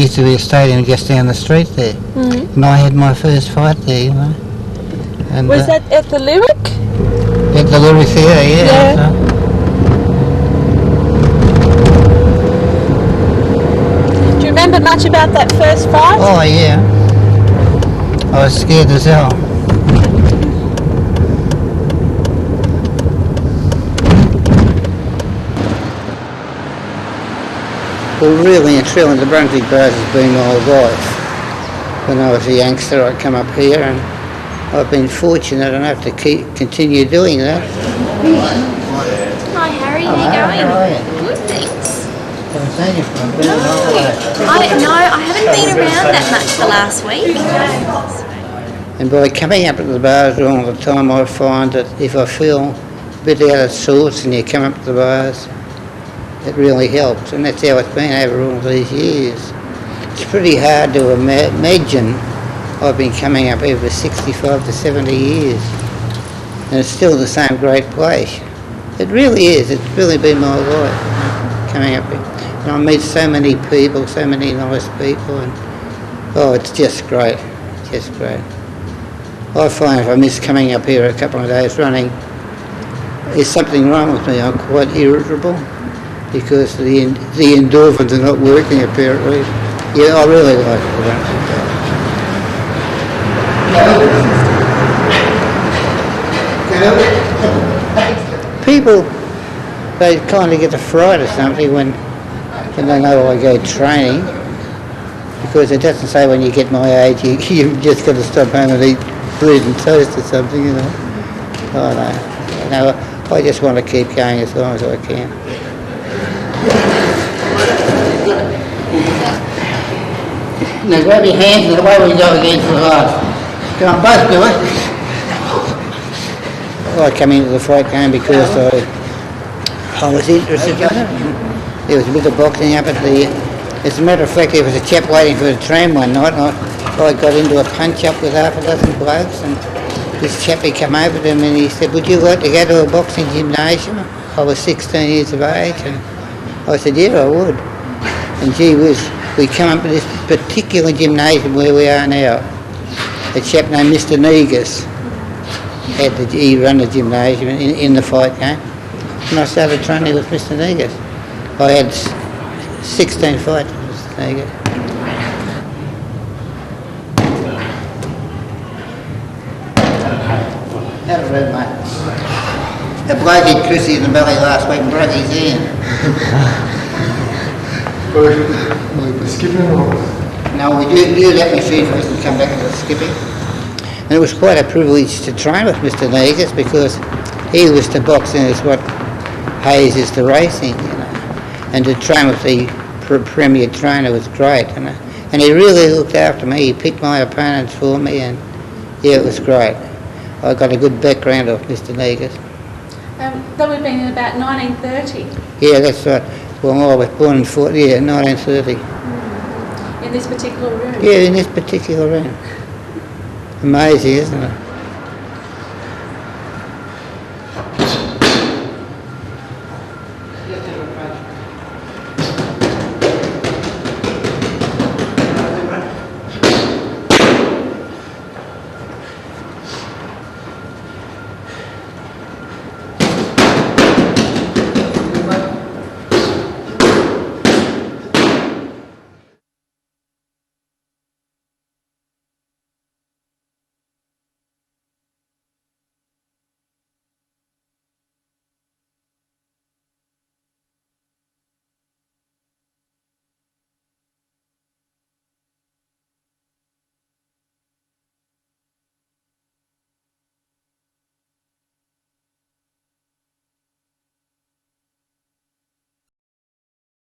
used to be a stadium just down the street there. And I had my first fight there, you know. And, Was that at the Lyric? at the Ivory Theatre, yeah. Yeah. Do you remember much about that first fight? Oh, yeah. I was scared as hell. Well, really and truly, the Brunswick Baths has been my life. When I was a youngster, I'd come up here, and I've been fortunate enough to continue doing that. Hi Harry, Hello, how you going? how are you? Good, thanks. Haven't seen you for a bit. I haven't been around that much the last week. And by coming up to the bars all the time, I find that if I feel a bit out of sorts and you come up to the bars, it really helps. And that's how it's been over all these years. It's pretty hard to imagine I've been coming up here for 65 to 70 years. And it's still the same great place. It really is. It's really been my life coming up here. And I meet so many people, so many nice people, and oh, it's just great. Just great. I find if I miss coming up here a couple of days running, there's something wrong with me. I'm quite irritable because the endorphins are not working apparently. Yeah, I really like it. People, they kind of get a fright or something when they know I go training, because it doesn't say when you get my age you've just got to stop home and eat bread and toast or something, you know. Oh no, I just want to keep going as long as I can. Now grab your hands and away we go again for life. Come on, both do it. I come into the fight game because I was interested in it. There was a bit of boxing up at the... As a matter of fact, there was a chap waiting for the train one night, and I got into a punch-up with half a dozen blokes, and this chap, he come over to me and he said, would you like to go to a boxing gymnasium? I was 16 years of age, and I said, yeah, I would. And gee whiz, we come up to this particular gymnasium where we are now. A chap named Mr. Negus he run the gymnasium in the fight game. And I started training with Mr. Negus. I had 16 fights with Mr. Negus. Have a red, mate. A bloke hit Chrissy in the belly last week and broke his hand. Will you be skipping or? No, you let me see first and come back to the skipping. And it was quite a privilege to train with Mr. Negus because he was to boxing as what Hayes is to racing, you know. And to train with the premier trainer was great, you know. And he really looked after me. He picked my opponents for me, and yeah, it was great. I got a good background off Mr. Negus. That would have been in about 1930. Yeah, that's right. Well, I was born in 1930. In this particular room? Yeah, in this particular room. Amazing, isn't it? Just a